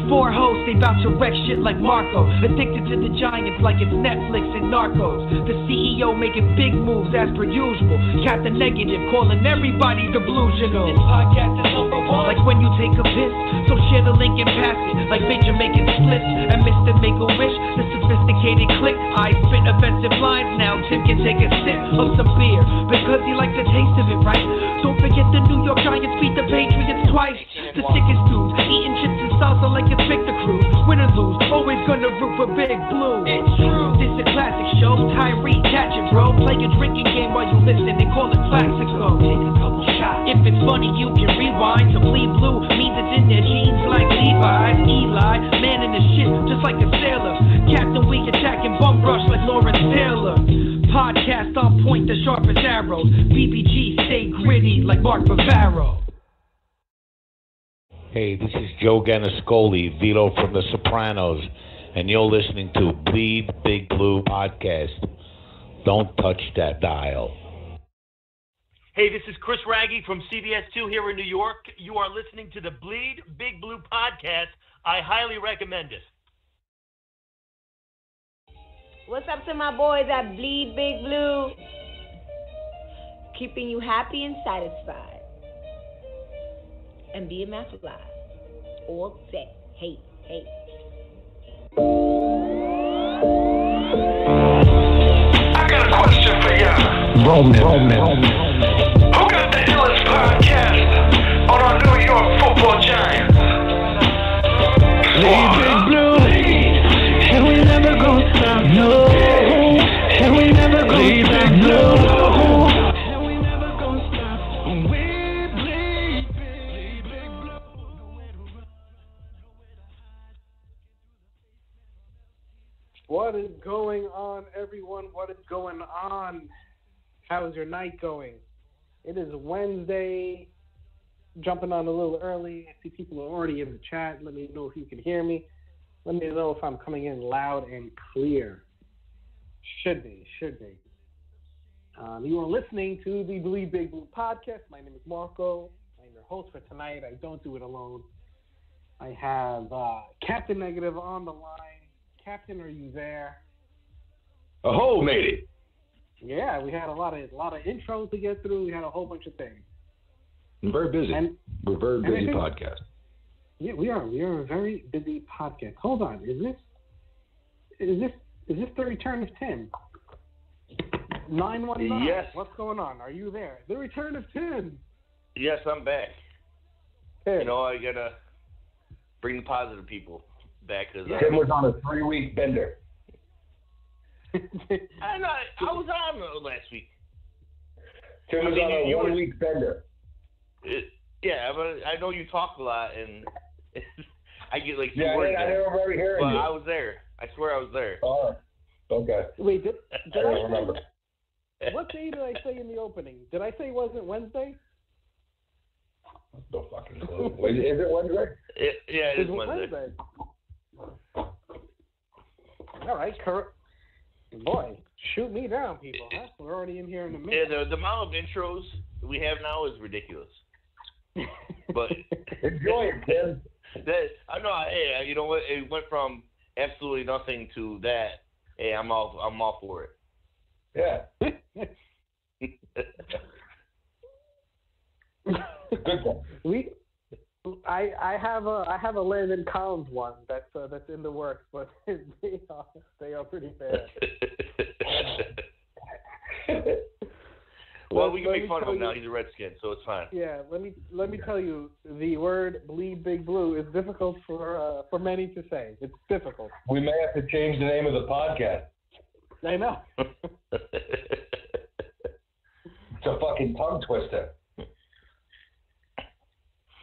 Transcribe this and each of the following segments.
Four hosts, they bout to wreck shit like Marco. Addicted to the Giants like it's Netflix and Narcos. The CEO making big moves as per usual. Captain Negative calling everybody delusional. This podcast is number one. Like when you take a piss, so share the link and pass it. Like Major making splits and Mr. Make-A-Wish. The sophisticated click. I spit offensive lines now. Tim can take a sip of some beer because he likes the taste of it, right? Don't forget the New York Giants beat the Patriots twice. The sickest dudes eating chips and salsa like it's Victor Cruz. Win or lose, always gonna root for Big Blue. It's true. This a classic show. Tyree, catch it, bro. Play a drinking game while you listen and call it Claxico. Take a couple shots. If it's funny, you can rewind. To bleed blue means it's in their jeans like Levi's. Eli, man in the shit, just like a sailor. Captain Week attacking bum rush like Lawrence Taylor. Podcast on point, the sharp as arrows. BBG stay gritty like Mark Bavaro. Hey, this is Joe Ganascoli, Vito from The Sopranos, and you're listening to Bleed Big Blue podcast. Don't touch that dial. Hey, this is Chris Raggi from CBS 2 here in New York. You are listening to the Bleed Big Blue podcast. I highly recommend it. What's up to my boys at Bleed Big Blue? Keeping you happy and satisfied. And being math alive. All day. Hey, hey. I got a question for y'all. Roman. Who got the illest podcast on our New York football Giants? Bleed Big Blue, and we never gonna stop, no. And we never gonna stop, no. And we never gonna stop. We bleed Big Blue. What is going on, everyone? What is going on? How's your night going? It is Wednesday. Jumping on a little early. I see people are already in the chat. Let me know if you can hear me. Let me know if I'm coming in loud and clear. Should be. You are listening to the Bleed Big Blue podcast. My name is Marco. I'm your host for tonight. I don't do it alone. I have Captain Negative on the line. Captain, are you there? Oh, made it. Yeah, we had a lot of intros to get through. We had a whole bunch of things. I'm very busy. We're a very busy podcast. Yeah, we are. We are a very busy podcast. Hold on. Is this the return of Tim? 919. Yes. What's going on? Are you there? The return of Tim. Yes, I'm back. Hey. You know, I gotta bring the positive people back. Cause Tim was on a 3-week bender. I know. I was on last week. Tim was on a 1-week bender. Yeah, but I know you talk a lot, and I get like 2 Yeah, words. I never remember hearing but you. I was there. I swear I was there. Oh, okay. Wait, did I don't remember. What day did I say in the opening? Did I say it wasn't Wednesday? No fucking clue. Wait, is it Wednesday? Yeah, it is Wednesday. All right, boy, shoot me down, people. Huh? We're already in here in a minute. Yeah, the amount of intros we have now is ridiculous. But enjoy it, Tim. I know. Hey, you know what? It went from absolutely nothing to that. Hey, I'm all for it. Yeah. Good one. I have a Landon Collins one that's in the works, but they are pretty bad. Well, we can make fun of him now. He's a Redskin, so it's fine. Yeah, let me tell you, the word "Bleed Big Blue" is difficult for many to say. It's difficult. We may have to change the name of the podcast. I know. It's a fucking tongue twister.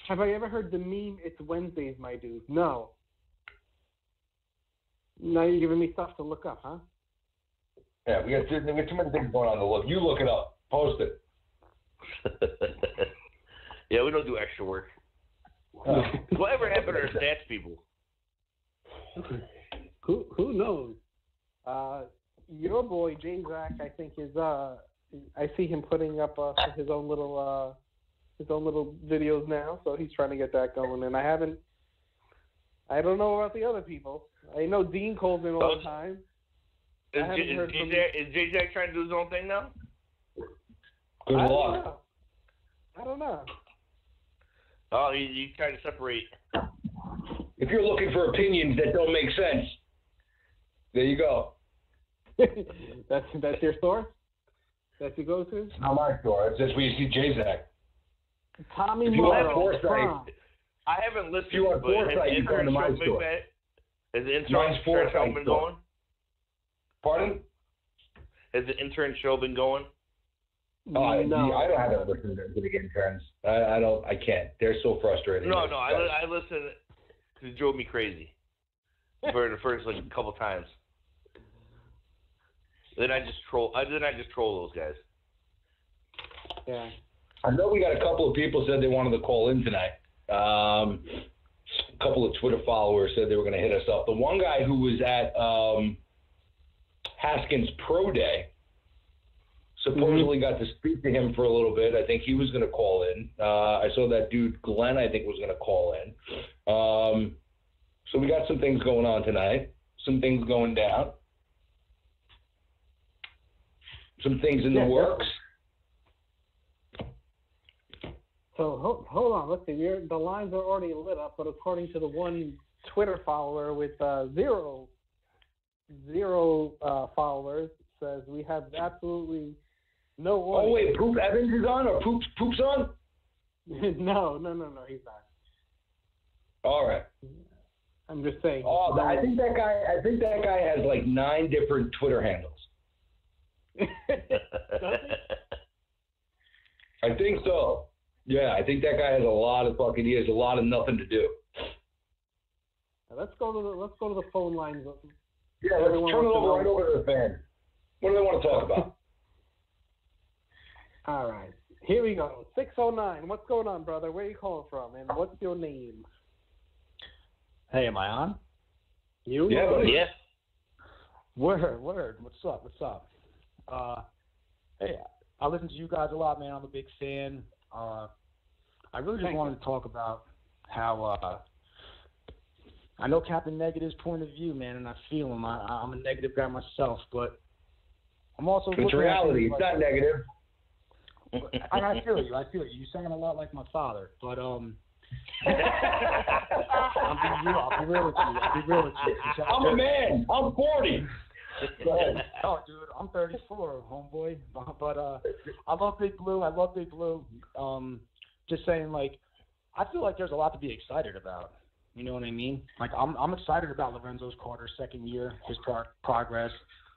Have I ever heard the meme, "It's Wednesdays, my dude"? No. Now you're giving me stuff to look up, huh? Yeah, we got too many things going on to look. You look it up. Post it. Yeah, we don't do extra work. Whatever happened to our stats people? Who knows? Your boy Jay Zach, I think is. I see him putting up his own little videos now, so he's trying to get that going. And I haven't I don't know about the other people. I know Dean calls in all the time. Is J-Jack trying to do his own thing now? Good luck. I don't know. Oh, he's trying to separate. If you're looking for opinions that don't make sense, there you go. That's your source? That you go to? It's not my store. It's just where you see J-Zack. Tommy If you want Foresight, I haven't listened. if you want Foresight, you come to my store. Has the Mine's intern Foresight show been store. going? Pardon? Has the intern show been going? No. I don't have to listen to the interns. I can't. They're so frustrating. No, I listened. It drove me crazy for the first couple times. Then I just troll those guys. Yeah. I know we got a couple of people said they wanted to call in tonight. A couple of Twitter followers said they were going to hit us up. The one guy who was at Haskins Pro Day supposedly got to speak to him for a little bit. I think he was going to call in. I saw that dude Glenn, I think, was going to call in. So we got some things going on tonight. Some things going down. Some things in the works. So hold on. Let's see. The lines are already lit up, but according to the one Twitter follower with zero followers, says we have absolutely no audio. Oh wait, Poop Evans is on, or Poop's on? No, he's not. All right. I'm just saying. Oh, I think that guy has like 9 different Twitter handles. I think so. Yeah, I think that guy has he has a lot of nothing to do. Let's go to the phone lines. Yeah, let's turn it over right over to the fan. What do they want to talk about? All right. Here we go. 609. What's going on, brother? Where are you calling from? And what's your name? Hey, am I on? You? Yeah, buddy. Yeah. Word. What's up? Hey, I listen to you guys a lot, man. I'm a big fan. I really just wanted to talk about how I know Captain Negative's point of view, man, and I feel him. I'm a negative guy myself, but I'm also. It's reality. It's not negative. I feel you. You sound a lot like my father, but I'll be real with you. I'm a man. I'm 40. Oh, dude, I'm 34, homeboy. But I love Big Blue. Just saying, like, I feel like there's a lot to be excited about. You know what I mean? Like, I'm excited about Lorenzo's Carter's second year, his progress.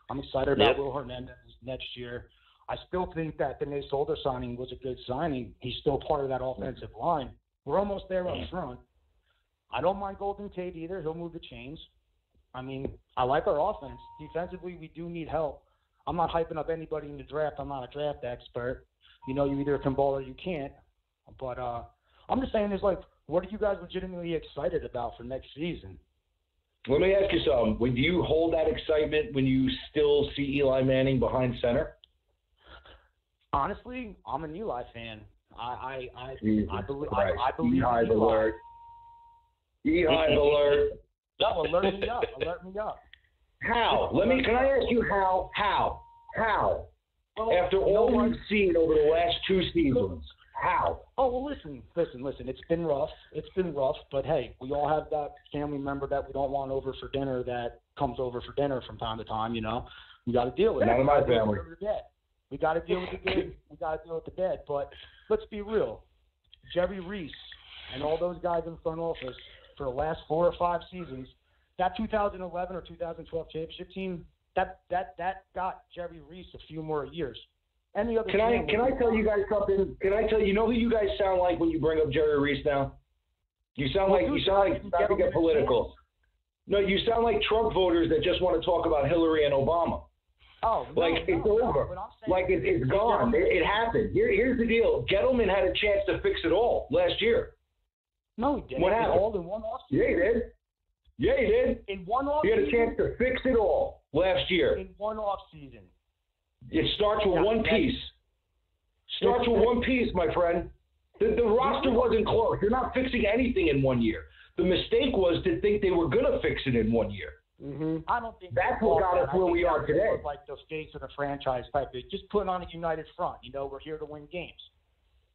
I'm excited about Will Hernandez next year. I still think that the Nate Solder signing was a good signing. He's still part of that offensive line. We're almost there up front. I don't mind Golden Tate either. He'll move the chains. I mean, I like our offense. Defensively, we do need help. I'm not hyping up anybody in the draft. I'm not a draft expert. You know, you either can ball or you can't. But I'm just saying, what are you guys legitimately excited about for next season? Let me ask you something. Would you hold that excitement when you still see Eli Manning behind center? Honestly, I'm an Eli fan. I believe Beehive alert. Beehive alert. No, alert me up. How? Can I ask you how? How? Well, after all we've seen over the last 2 seasons, how? Oh, well, listen. It's been rough, but hey, we all have that family member that we don't want over for dinner that comes over for dinner from time to time, you know. We got to deal with it. None of my family. We got to deal with the good. We got to deal with the bad. But let's be real. Jerry Reese and all those guys in the front office for the last 4 or 5 seasons, that 2011 or 2012 championship team, that got Jerry Reese a few more years. Any other? Can I tell you guys something? You know who you guys sound like when you bring up Jerry Reese now? You sound like not to get political. No, you sound like Trump voters that just want to talk about Hillary and Obama. Oh, no, it's over. Like it's gone. It happened. Here's the deal. Gettleman had a chance to fix it all last year. No, he didn't. What happened? All in one offseason. Yeah, he did. In one offseason. He had a chance to fix it all last year. In one offseason. It starts with one piece. Starts with one piece, my friend. The roster wasn't close. You're not fixing anything in 1 year. The mistake was to think they were going to fix it in 1 year. I don't think that's what got us where we are today. Like the face of the franchise type, just putting on a united front. We're here to win games.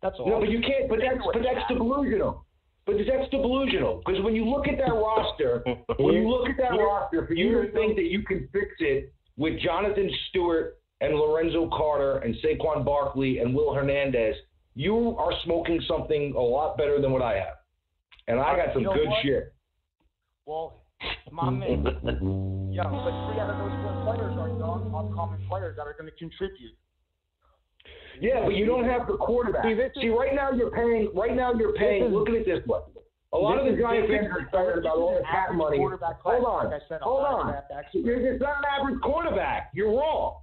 That's all. No, but you can't. But that's delusional. But that's delusional because when you look at that roster, for you to think that you can fix it with Jonathan Stewart and Lorenzo Carter and Saquon Barkley and Will Hernandez, you are smoking something a lot better than what I have. And I got some good shit. Well, my man, but 3 out of those 4 players are young, upcoming players that are going to contribute. Yeah, but you don't have the quarterback. See, right now you're paying. Look at it this way. A lot of the Giant fans are excited about all the cap money. Hold on. It's not an average quarterback. You're wrong.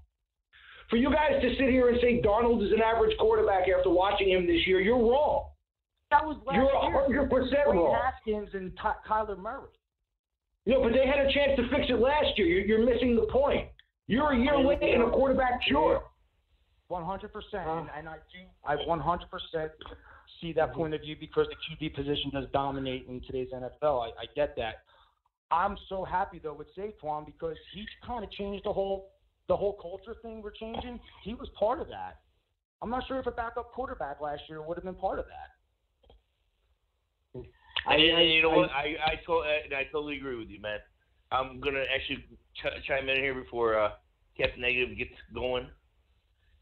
For you guys to sit here and say Darnold is an average quarterback after watching him this year, you're wrong. That was last You're 100% wrong. Dwayne Haskins and Kyler Murray. No, but they had a chance to fix it last year. You're missing the point. You're a year late and a quarterback short. 100%, and I 100% see that point of view because the QB position does dominate in today's NFL. I get that. I'm so happy though with Saquon because he kind of changed the whole culture thing we're changing. He was part of that. I'm not sure if a backup quarterback last year would have been part of that. You know what? I totally agree with you, man. I'm gonna actually chime in here before Captain Negative gets going.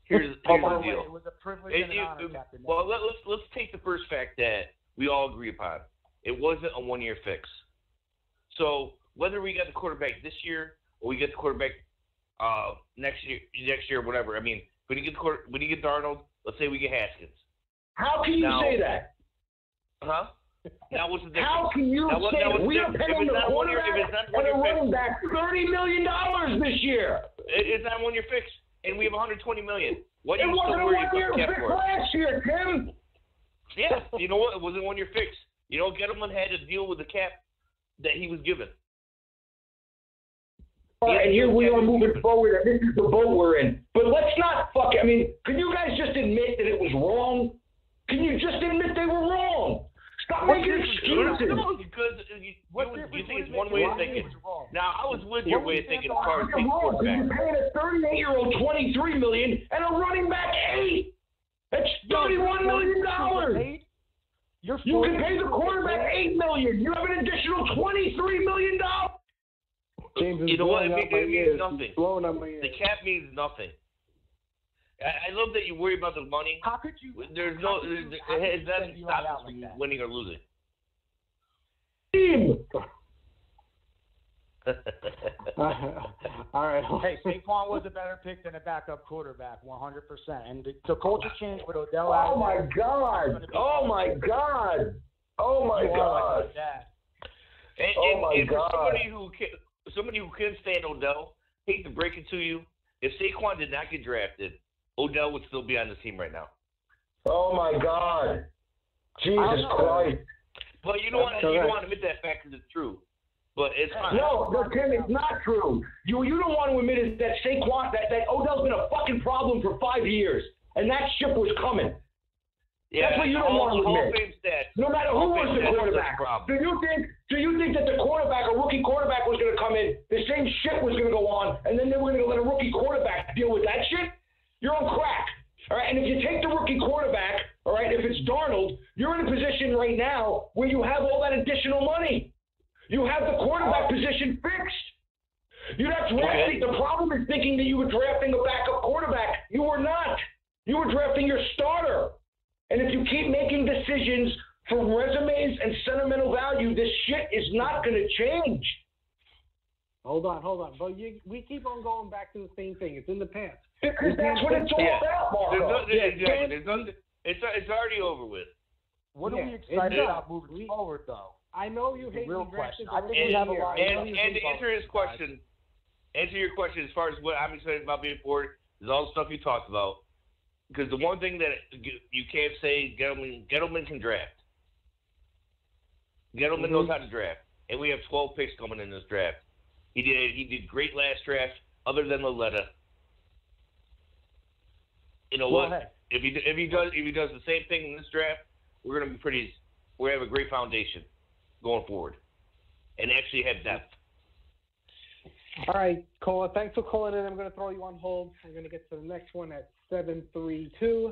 Here's the deal. It was a privilege and an honor, Captain. Well, let's take the first fact that we all agree upon. It wasn't a 1-year fix. So whether we get the quarterback this year or we get the quarterback next year, whatever. I mean, when you get Darnold, let's say we get Haskins. How can you say that? Huh? Now what's the difference? How can you say we are paying the quarterback and a running back $30 million this year? It's not a 1-year fix. And we have $120 million. What it are you wasn't still worried a 1-year about fix for? last year, Tim. Yeah, you know what? It wasn't a 1-year fix. Gettleman had to deal with the cap that he was given. All right, and here we are moving forward, and this is the boat we're in. But let's not can you guys just admit that it was wrong? Can you just admit they were wrong? Stop making excuses. No, because you think it's one way of thinking. Now, I was with your way of thinking as far as taking quarterback. You're paying a 38-year-old $23 million and a running back $8. That's $31 million. You can pay the quarterback $8 million. You have an additional $23 million. James, you know what? It means nothing. The cap means nothing. I love that you worry about the money. How could you? It doesn't stop us from winning or losing. All right. Hey, Saquon was a better pick than a backup quarterback, 100%. And the culture changed with Odell. Oh my God! Oh my God! Oh my God! And for somebody who can stand Odell, hate to break it to you, if Saquon did not get drafted, Odell would still be on the team right now. Oh my God! Jesus Christ! But you don't want to admit that fact because it's true. But it's not. No, Tim, it's not true. You don't want to admit that Saquon, that Odell's been a fucking problem for 5 years, and that ship was coming. Yeah, that's what you don't want to admit. No matter who was the quarterback. Do you think that the quarterback, a rookie quarterback, was going to come in, the same shit was going to go on, and then they were going to let a rookie quarterback deal with that shit? You're on crack. All right, and if you take the rookie quarterback, all right, if it's Darnold, you're in a position right now where you have all that additional money. You have the quarterback position fixed. You're not drafting. The problem is thinking that you were drafting a backup quarterback. You were not. You were drafting your starter. And if you keep making decisions for resumes and sentimental value, this shit is not going to change. Hold on. But we keep on going back to the same thing. It's in the past. Because that's what it's all about, Marco. It's already over with. What are we excited about moving forward, though? I know you hate real me question. I think we have a lot. And to answer your question as far as what I'm excited about being forward is all the stuff you talked about. Because the one thing that you can't say, Gettleman can draft. Gettleman knows how to draft, and we have 12 picks coming in this draft. He did great last draft, other than Loletta. You know what? If he does the same thing in this draft, we have a great foundation. going forward and actually have depth. All right, caller, thanks for calling in. I'm going to throw you on hold. I'm going to get to the next one at 732.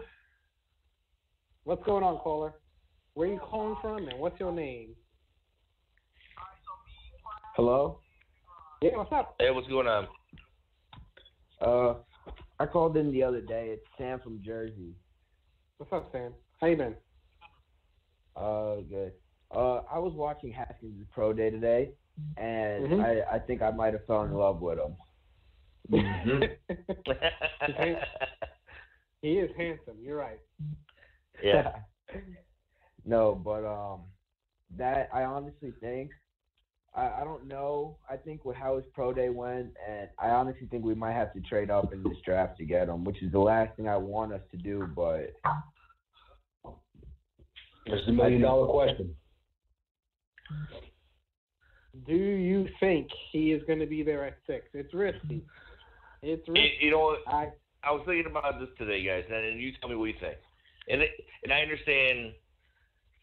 What's going on, caller? Where are you calling from, and what's your name? Hello? Yeah, what's up? Hey, what's going on? I called in the other day. It's Sam from Jersey. What's up, Sam? How you been? Good. I was watching Haskins' pro day today, and I think I might have fallen in love with him. He is handsome. You're right. Yeah. No, but that I honestly think I don't know. I think with how his pro day went, and I honestly think we might have to trade up in this draft to get him, which is the last thing I want us to do. But this is $1 million question. Do you think he is going to be there at 6? It's risky. It's risky. You know what? I was thinking about this today, guys, and you tell me what you think. And I understand.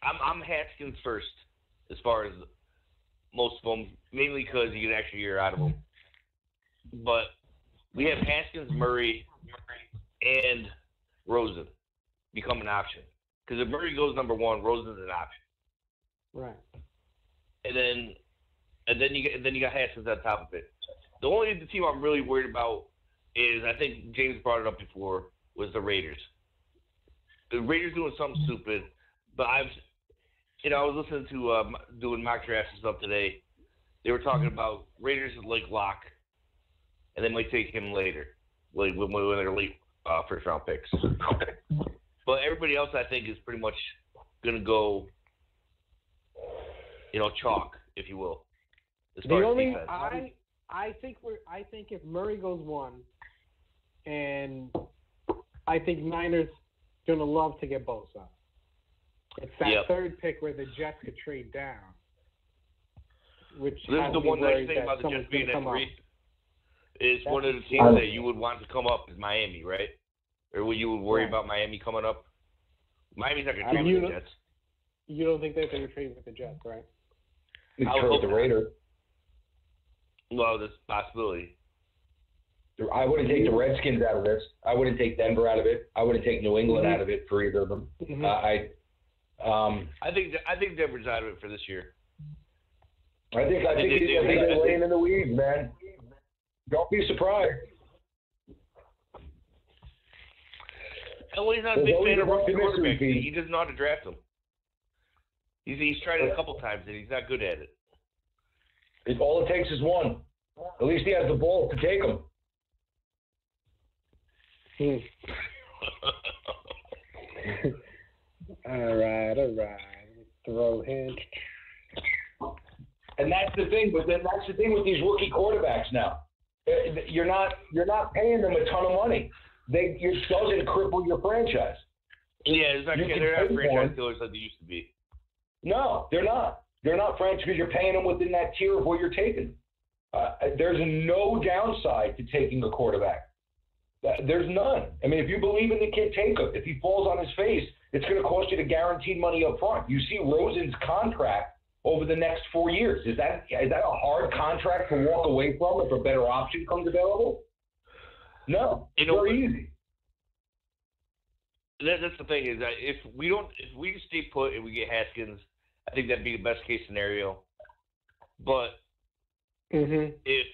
I'm Haskins first as far as most of them, mainly because you get an extra year out of them. But we have Haskins, Murray, and Rosen become an option. Because if Murray goes number 1, Rosen's an option. Right. And then you got Haskins on top of it. The only team I'm really worried about is, I think James brought it up before, was the Raiders. The Raiders doing something stupid, but I was listening to doing mock drafts and stuff today. They were talking about Raiders like lock, and they might take him later, like when they're late first round picks. But everybody else, I think, is pretty much going to go, chalk, if you will. As far as defense. I think if Murray goes 1, and I think Niners gonna love to get Bosa. It's that third pick where the Jets could trade down. Which this is the one nice thing about the Jets being at 3. Is one of the teams that you would want to come up is Miami, right? Or you would worry about Miami coming up? Miami's not gonna trade with the Jets. You don't think they're gonna trade with the Jets, right? I would hope the Raiders. Well, there's a possibility. I wouldn't take the Redskins out of this. I wouldn't take Denver out of it. I wouldn't take New England out of it for either of them. I think Denver's out of it for this year. I think they're laying in the weeds, man. Don't be surprised. Well, he's not a big fan of rookie quarterbacks. He doesn't know how to draft them. He's tried it a couple times, and he's not good at it. All it takes is one. At least he has the balls to take them. All right. Throw him. And that's the thing. But then that's the thing with these rookie quarterbacks now. You're not paying them a ton of money. It doesn't cripple your franchise. Yeah, they're not franchise killers like they used to be. No, they're not. They're not franchise because you're paying them within that tier of what you're taking. There's no downside to taking a quarterback. There's none. I mean, if you believe in the kid, take him. If he falls on his face, it's going to cost you the guaranteed money up front. You see Rosen's contract over the next 4 years. Is that a hard contract to walk away from if a better option comes available? No, it's very easy. That's the thing is that if we just stay put and we get Haskins, I think that'd be the best case scenario. But if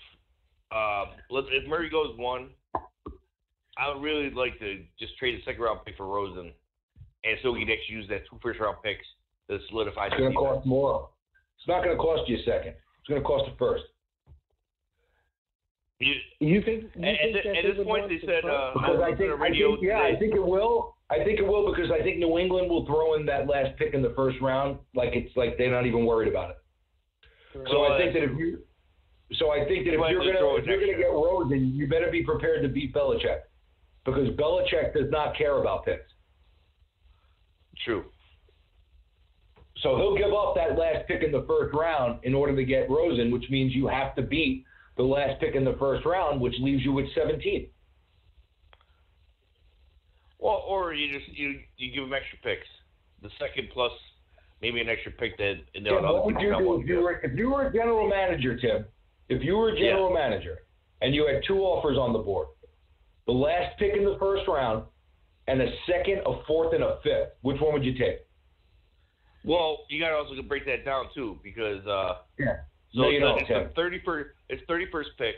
Murray goes 1, I would really like to just trade a second round pick for Rosen, and so we can actually use that 2 first round picks to solidify. It's going to cost more. It's not going to cost you a second. It's going to cost a first. You think at this point they said I think it will. I think it will because I think New England will throw in that last pick in the first round like they're not even worried about it. So I think that if you're going to get Rosen, you better be prepared to beat Belichick because Belichick does not care about picks. True. So he'll give up that last pick in the first round in order to get Rosen, which means you have to beat the last pick in the first round, which leaves you with 17. Well, or you give them extra picks, the second plus maybe an extra pick that Tim, what would you do if you were a general manager, Tim? If you were a general manager and you had 2 offers on the board, the last pick in the first round and a second, a fourth, and a fifth, which one would you take? Well, you got to also break that down too, because so it's the 31st pick,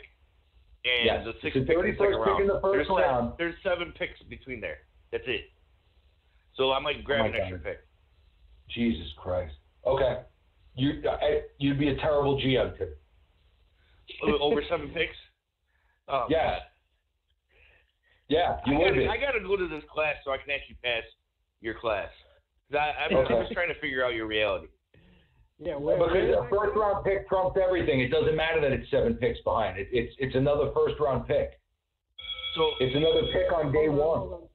and the 6th pick in the second round. In the first round. There's 7 picks between there. That's it. So I might grab an extra pick. Jesus Christ. Okay. You'd be a terrible GM, Tim. Over 7 picks? Oh, yes. God. Yeah, I got to go to this class so I can actually pass your class. I'm just trying to figure out your reality. Yeah, because a first round pick trumps everything. It doesn't matter that it's 7 picks behind. It's another first round pick. So it's another pick on day one.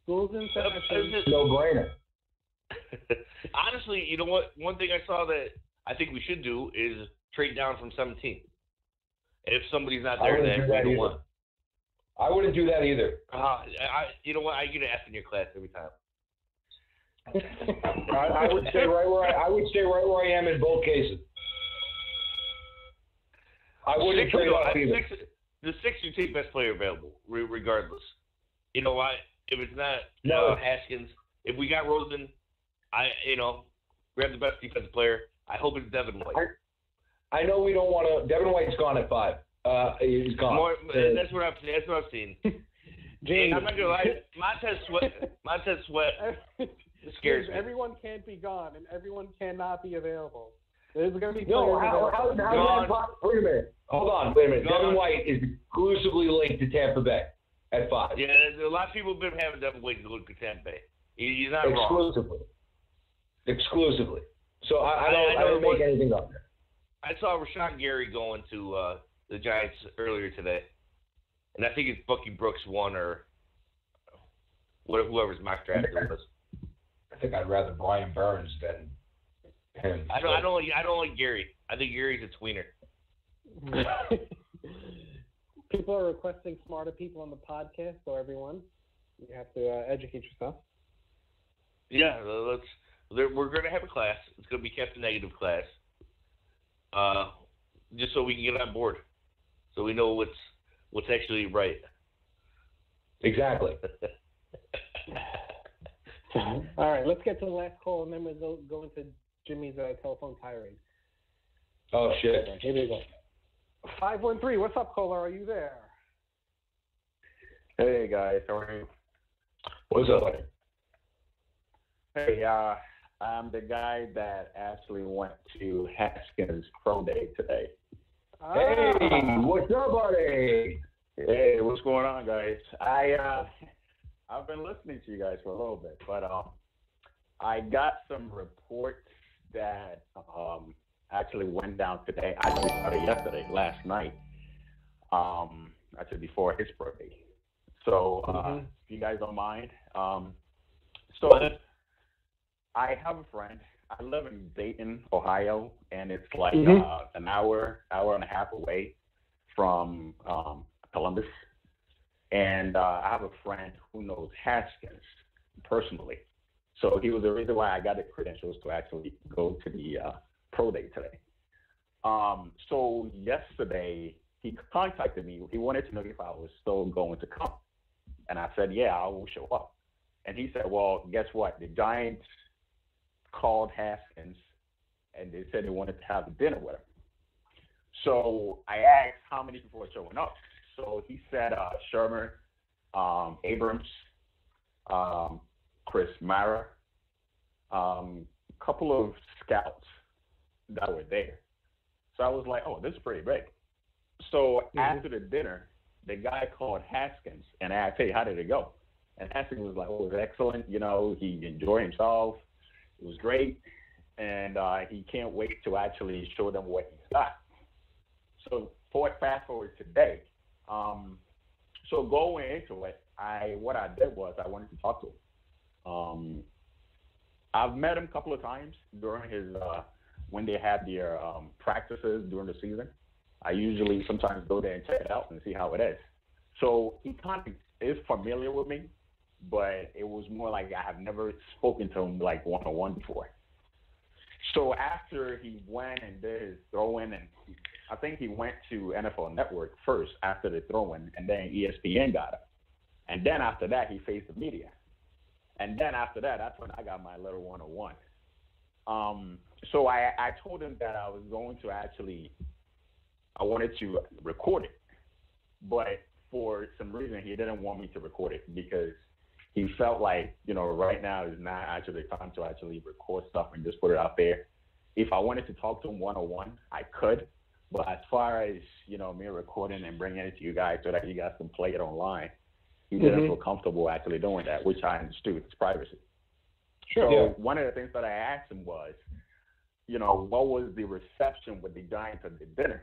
Schools in session. No brainer. Honestly, you know what? One thing I saw that I think we should do is trade down from 17. If somebody's not there, then we don't want. I wouldn't do that either. You know what? I get an F in your class every time. I would stay right where I am in both cases. I wouldn't trade off either. The 6 you take best player available, regardless. You know why? If it's not Haskins, if we got Rosen, grab the best defensive player. I hope it's Devin White. I know we don't want to. Devin White's gone at 5. He's gone. That's what I've seen. James, I'm not gonna lie. Montez Sweat scares me. Everyone can't be gone, and everyone cannot be available. There's going to be wait a minute. Hold on. Wait a minute. Devin White is exclusively linked to Tampa Bay at 5. Yeah, a lot of people have been having Devin White go to Tampa Bay. He's not wrong. Exclusively. So I don't make anything up there. I saw Rashawn Gary going to the Giants earlier today, and I think it's Bucky Brooks 1 or whoever's mock draft was. I think I'd rather Brian Burns than him. I don't like Gary. I think Gary's a tweener. People are requesting smarter people on the podcast, so everyone, you have to educate yourself. Yeah, we're going to have a class. It's going to be kept a negative class, just so we can get on board, so we know what's actually right. Exactly. All right, let's get to the last call, and then we'll go into Jimmy's telephone tirade. Oh, shit. Here we go. 513, what's up, caller? Are you there? Hey, guys. How are you? What's up? Hey, I'm the guy that actually went to Haskins' pro day today. Hey, what's up, buddy? Hey, what's going on, guys? I've been listening to you guys for a little bit, but I got some reports that actually went down today. Actually started yesterday, last night. Actually before his birthday. So if you guys don't mind, so I have a friend. I live in Dayton, Ohio, and it's like an hour and a half away from Columbus. And I have a friend who knows Haskins personally. So he was the reason why I got the credentials to actually go to the pro day today. So yesterday, he contacted me. He wanted to know if I was still going to come. And I said, yeah, I will show up. And he said, well, guess what? The Giants called Haskins, and they said they wanted to have dinner with him. So I asked how many people are showing up. So he said Shermer, Abrams, Chris Mara, a couple of scouts that were there. So I was like, oh, this is pretty big. So after the dinner, the guy called Haskins and asked, hey, how did it go? And Haskins was like, oh, it was excellent. You know, he enjoyed himself. It was great. And he can't wait to actually show them what he's got. So fast forward today. So going into it, what I did was I wanted to talk to him. I've met him a couple of times during his when they had their practices during the season. I usually sometimes go there and check it out and see how it is. So he kind of is familiar with me, but it was more like I have never spoken to him like one-on-one before. So after he went and did his throw-in, and I think he went to NFL Network first after the throw-in, and then ESPN got him. And then after that, he faced the media. And then after that, that's when I got my little 101. So I told him that I was going to I wanted to record it. But for some reason, he didn't want me to record it because he felt like, right now is not actually the time to actually record stuff and just put it out there. If I wanted to talk to him one-on-one, I could. But as far as, me recording and bringing it to you guys so that you guys can play it online, he didn't feel comfortable actually doing that, which I understood. It's privacy. Sure. So one of the things that I asked him was, what was the reception with the Giants at the dinner?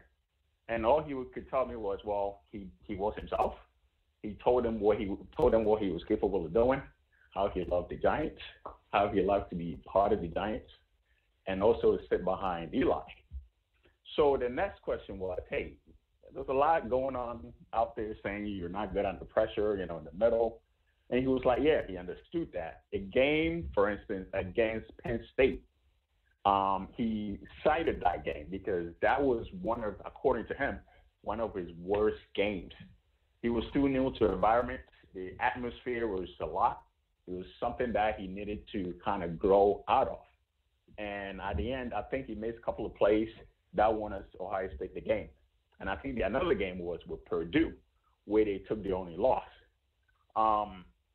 And all he could tell me was, well, he was himself. He told them what he was capable of doing, how he loved the Giants, how he loved to be part of the Giants, and also to sit behind Eli. So the next question was, hey, there's a lot going on out there saying you're not good under pressure, in the middle. And he was like, yeah, he understood that. A game, for instance, against Penn State, he cited that game because that was according to him, one of his worst games. He was too new to the environment. The atmosphere was a lot. It was something that he needed to kind of grow out of. And at the end, I think he missed a couple of plays that won us Ohio State the game. And I think another game was with Purdue, where they took the only loss.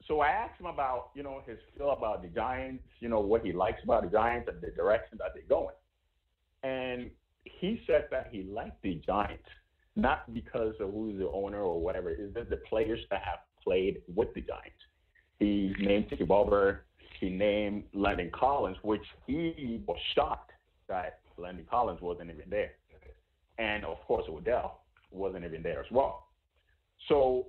So I asked him about, his feel about the Giants, what he likes about the Giants and the direction that they're going. And he said that he liked the Giants, not because of who's the owner or whatever. It's just the players that have played with the Giants. He named Tiki Barber. He named Landon Collins, which he was shocked that Landon Collins wasn't even there. And, of course, Odell wasn't even there as well. So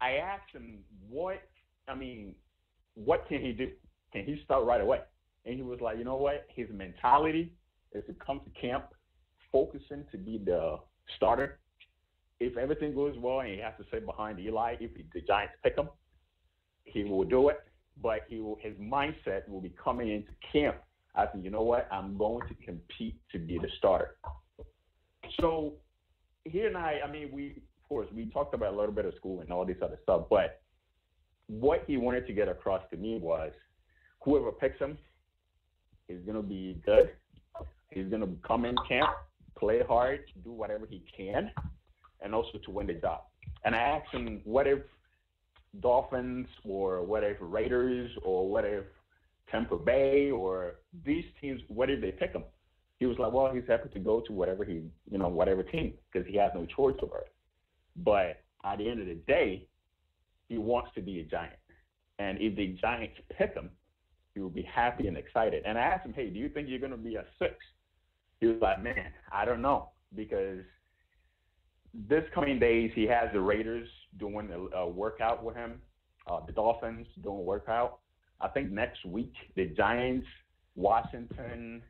I asked him, what can he do? Can he start right away? And he was like, you know what? His mentality is to come to camp focusing to be the starter. If everything goes well and he has to sit behind Eli, if the Giants pick him, he will do it. But his mindset will be coming into camp as, you know what? I'm going to compete to be the starter. So he and we talked about a little bit of school and all this other stuff, but what he wanted to get across to me was whoever picks him is going to be good. He's going to come in camp, play hard, do whatever he can, and also to win the job. And I asked him, what if Dolphins or what if Raiders or what if Tampa Bay or these teams, what if they pick him? He was like, well, he's happy to go to whatever whatever team because he has no choice over it. But at the end of the day, he wants to be a Giant. And if the Giants pick him, he will be happy and excited. And I asked him, hey, do you think you're going to be a 6? He was like, man, I don't know. Because this coming days, he has the Raiders doing a workout with him, the Dolphins doing a workout. I think next week, the Giants, Washington,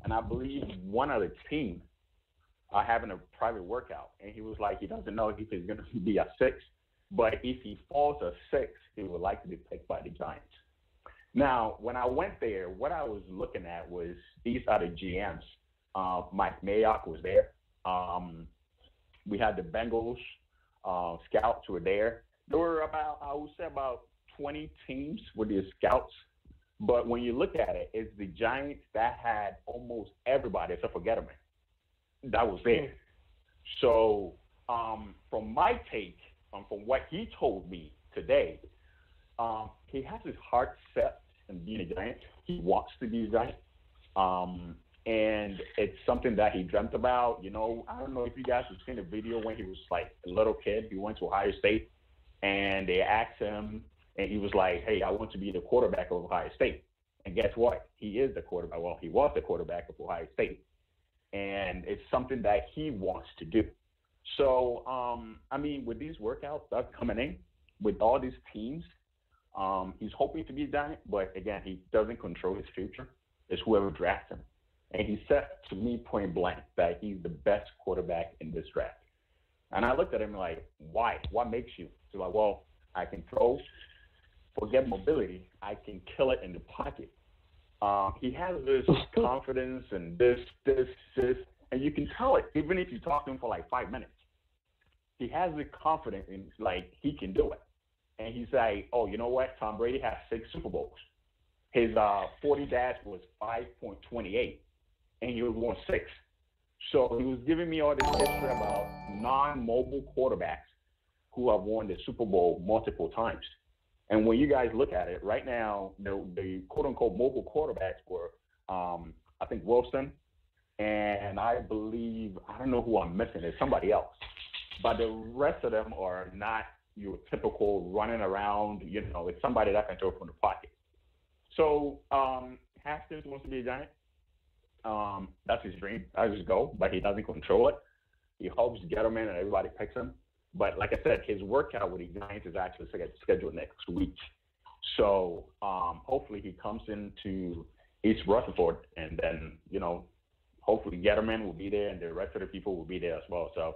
and I believe one other team are having a private workout. And he was like, he doesn't know if he's going to be a 6. But if he falls a 6, he would like to be picked by the Giants. Now, when I went there, what I was looking at was these are the GMs. Mike Mayock was there. We had the Bengals scouts were there. There were about 20 teams with the scouts. But when you look at it, it's the Giants that had almost everybody except for Gettleman that was there. So from my take, from what he told me today, he has his heart set in being a Giant. He wants to be a Giant. And it's something that he dreamt about. I don't know if you guys have seen the video when he was like a little kid. He went to Ohio State, and they asked him, and he was like, hey, I want to be the quarterback of Ohio State. And guess what? He is the quarterback. Well, he was the quarterback of Ohio State. And it's something that he wants to do. So, with these workouts that's coming in, with all these teams, he's hoping to be a Giant, but again, he doesn't control his future. It's whoever drafts him. And he said to me point blank that he's the best quarterback in this draft. And I looked at him like, why? What makes you? He's like, well, I can throw, forget mobility, I can kill it in the pocket. He has this confidence and this, and you can tell it even if you talk to him for like 5 minutes. He has the confidence in like he can do it, and he's like, oh, you know what? Tom Brady has 6 Super Bowls. His 40 dash was 5.28, and he was won 6. So he was giving me all this history about non-mobile quarterbacks who have won the Super Bowl multiple times. And when you guys look at it right now, the quote-unquote mobile quarterbacks were, I think, Wilson, and I believe, I don't know who I'm missing, it's somebody else. But the rest of them are not your typical running around, it's somebody that can throw from the pocket. So Haskins wants to be a Giant. That's his dream. That's his goal, but he doesn't control it. He hopes Gettleman and everybody picks him. But like I said, his workout with the Giants is actually scheduled next week. So hopefully he comes into East Rutherford, and then, hopefully Gettleman will be there and the rest of the people will be there as well. So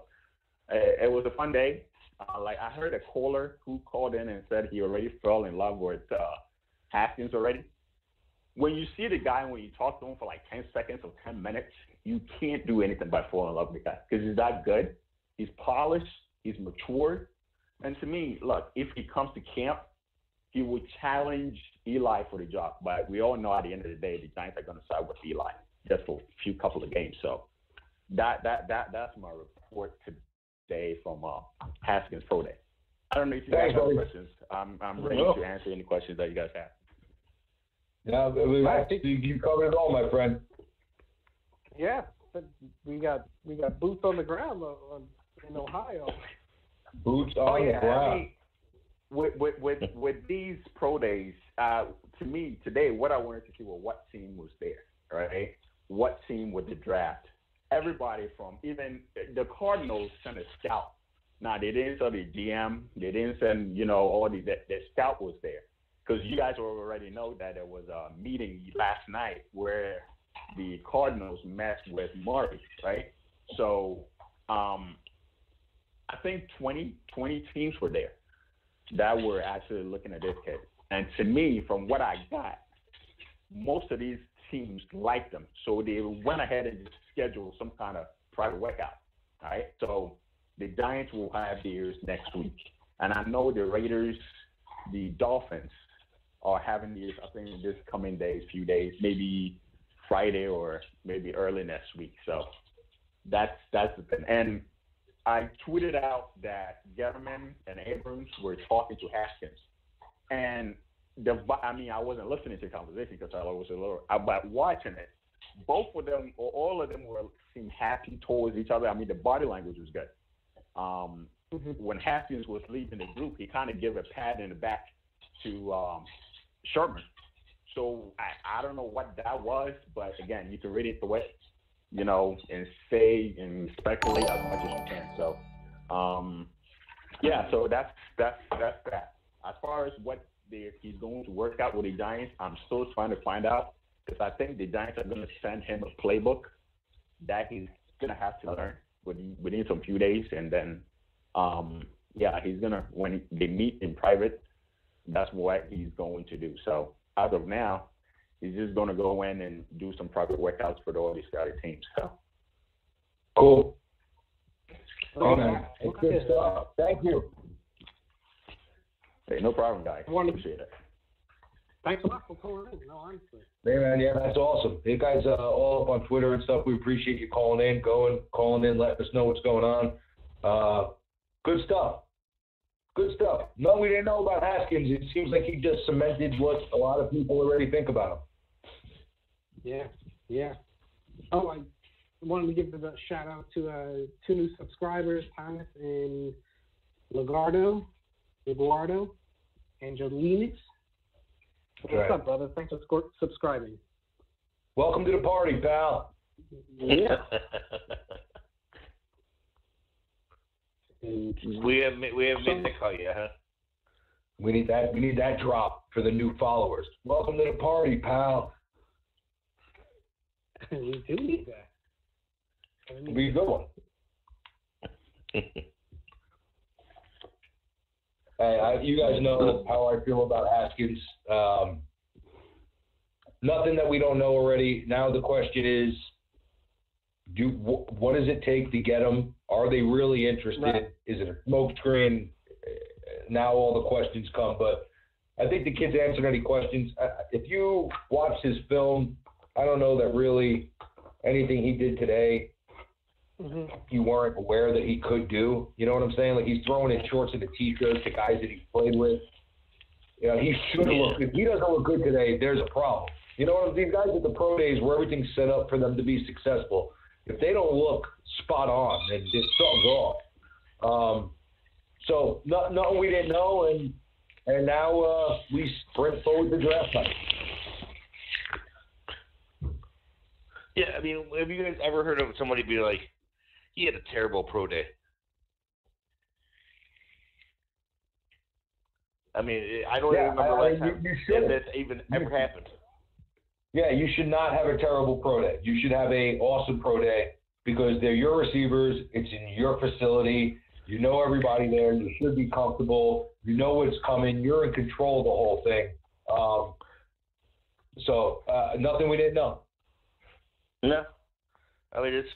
it was a fun day. I heard a caller who called in and said he already fell in love with Haskins already. When you see the guy, when you talk to him for like 10 seconds or 10 minutes, you can't do anything but fall in love with the guy because he's that good. He's polished. He's matured. And to me, look, if he comes to camp, he would challenge Eli for the job. But we all know at the end of the day, the Giants are going to side with Eli just for a couple of games. So that's my report today from Haskins Pro Day. I don't know if you guys have questions. I'm ready to answer any questions that you guys have. Yeah, I think you covered it all, my friend. Yeah, but we got boots on the ground in Ohio. Boots on the ground. I mean, with these pro days, to me today, what I wanted to see was what team was there, right? What team with the draft? Everybody from even the Cardinals sent a scout. Now they didn't send the GM. They didn't send all the scout was there. Because you guys already know that there was a meeting last night where the Cardinals met with Murray, right? So I think 20 teams were there that were actually looking at this kid. And to me, from what I got, most of these teams liked them. So they went ahead and just scheduled some kind of private workout, all right? So the Giants will have theirs next week. And I know the Raiders, the Dolphins, are having these, I think, this coming days, few days, maybe Friday or maybe early next week. So that's the thing. And I tweeted out that Gettleman and Abrams were talking to Haskins. And I wasn't listening to the conversation because I was a little, but watching it, both of them, or all of them, seemed happy towards each other. I mean, the body language was good. When Haskins was leaving the group, he kind of gave a pat in the back to Sherman. So I don't know what that was, but again, you can read it the way, and say and speculate as much as you can. So, so that's that. As far as what he's going to work out with the Giants, I'm still trying to find out because I think the Giants are going to send him a playbook that he's going to have to learn within some few days, and then, he's going to, when they meet in private, that's what he's going to do. So as of now, he's just going to go in and do some private workouts for all these other teams. So cool. Okay. It's good stuff. Thank you. Hey, no problem, guys. Appreciate it. Thanks a lot for calling in. No, honestly. Hey, man, yeah, that's awesome. You guys all up on Twitter and stuff. We appreciate you calling in, letting us know what's going on. Good stuff. Good stuff. No, we didn't know about Haskins. It seems like he just cemented what a lot of people already think about him. Yeah. Oh, I wanted to give a shout out to 2 new subscribers, Thomas and Eduardo, and Jolinix. What's up, brother? Thanks for subscribing. Welcome to the party, pal. Yeah. We have made that call yet, huh? We need that drop for the new followers. Welcome to the party, pal. We do need that. It'll be a good one. Hey, you guys know how I feel about Haskins. nothing that we don't know already. Now the question is, what does it take to get them? Are they really interested? Right. Is it a smoke screen? Now all the questions come, but I think the kid's answered any questions. If you watch his film, I don't know that really anything he did today you weren't aware that he could do. You know what I'm saying? Like, he's throwing in shorts and a t-shirts to guys that he's played with. You know, he should look. If he doesn't look good today, there's a problem. You know what I'm saying? These guys at the pro days where everything's set up for them to be successful, if they don't look spot on, then something's off. So nothing we didn't know, and now we sprint forward to draft time. Yeah, I mean, have you guys ever heard of somebody be like, he had a terrible pro day? I mean, I don't even remember last time that even ever happened. Yeah, you should not have a terrible pro day. You should have a awesome pro day because they're your receivers. It's in your facility. You know everybody there. You should be comfortable. You know what's coming. You're in control of the whole thing. So nothing we didn't know. No. I mean, it's...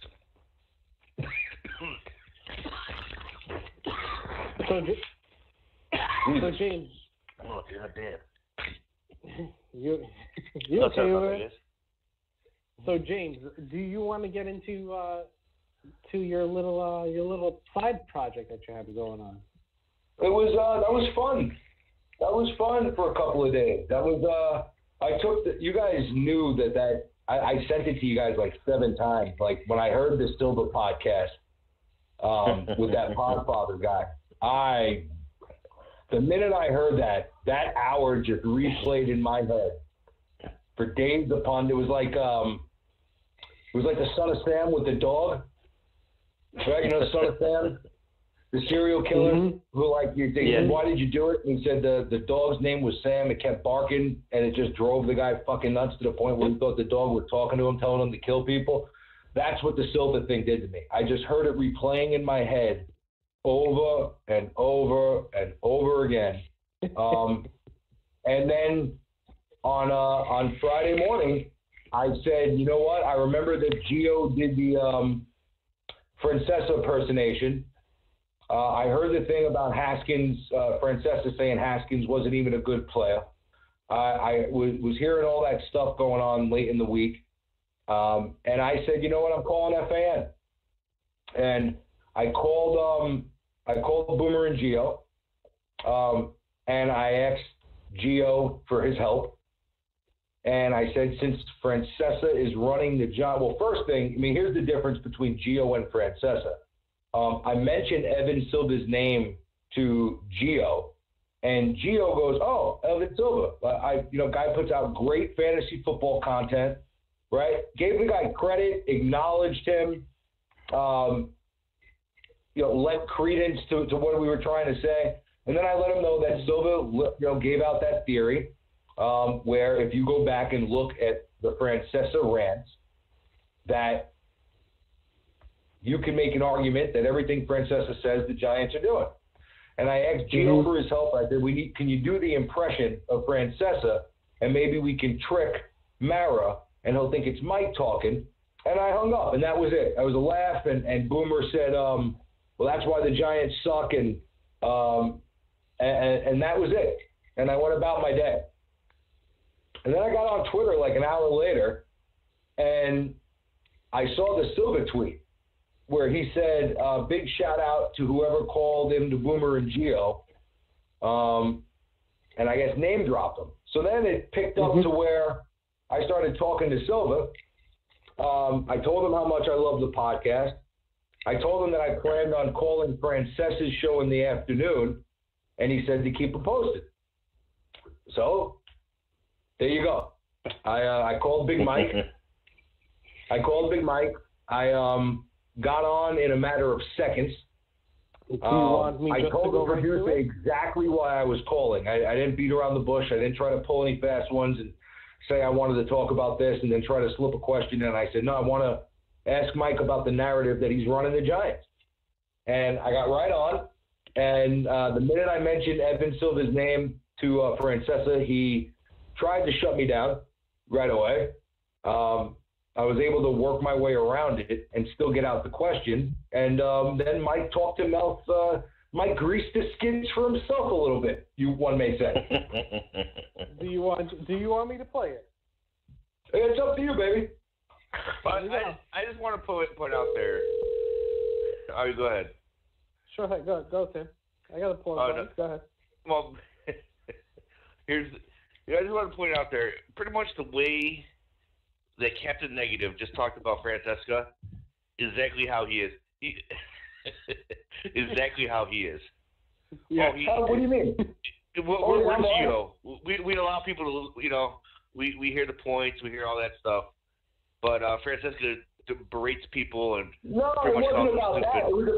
So James. Oh, God damn. You okay with it? So James, do you want to get into to your little side project that you have going on? It was that was fun. That was fun for a couple of days. That was I took you guys knew that I sent it to you guys like 7 times. Like when I heard the Silver podcast with that Podfather guy, the minute I heard that hour just replayed in my head for days upon. It was like the Son of Sam with the dog, right? You know, the Son of Sam, the serial killer who why did you do it? And he said the dog's name was Sam. It kept barking, and it just drove the guy fucking nuts to the point where he thought the dog was talking to him, telling him to kill people. That's what the Silver thing did to me. I just heard it replaying in my head over and over and over again. And then on Friday morning, I said, you know what? I remember that Gio did the Francesa impersonation. I heard the thing about Haskins, Francesa saying Haskins wasn't even a good player. I was hearing all that stuff going on late in the week. And I said, you know what? I'm calling FAN. And I called Boomer and Gio. And I asked Gio for his help. And I said, since Francesa is running the job, well, first thing, I mean, here's the difference between Gio and Francesa. I mentioned Evan Silva's name to Gio, and Gio goes, "Oh, Evan Silva." Guy puts out great fantasy football content, right? Gave the guy credit, acknowledged him, lent credence to what we were trying to say, and then I let him know that Silva, gave out that theory. Where if you go back and look at the Francesa rants, that you can make an argument that everything Francesa says the Giants are doing. And I asked Gio for his help. I said, can you do the impression of Francesa, and maybe we can trick Mara, and he'll think it's Mike talking. And I hung up, and that was it. I was a laugh, and Boomer said, well, that's why the Giants suck, and that was it. And I went about my day. And then I got on Twitter like an hour later, and I saw the Silva tweet where he said, big shout out to whoever called him to Boomer and Gio, and I guess name dropped him. So then it picked up to where I started talking to Silva. I told him how much I love the podcast. I told him that I planned on calling Francesa's show in the afternoon, and he said to keep it posted. So there you go. I called Big Mike. I got on in a matter of seconds. I told the producer exactly why I was calling. I didn't beat around the bush. I didn't try to pull any fast ones and say I wanted to talk about this and then try to slip a question in. I said, no, I want to ask Mike about the narrative that he's running the Giants. And I got right on. And the minute I mentioned Evan Silva's name to Francesa, he tried to shut me down. right away. I was able to work my way around it and still get out the question. And then Mike talked him out. Mike greased the skids for himself a little bit. One may say. Do you want me to play it? It's up to you, baby. But I just want to put out there. All right, go ahead. Sure, go, Tim. I got to pull it up. Go ahead. Well, I just want to point out there, pretty much the way that Captain Negative just talked about Francesca, exactly how he is. Exactly how he is. Yeah. What do you mean? We're Gio. We allow people to, we hear the points, we hear all that stuff, but Francesca berates people and no, it wasn't about that. It was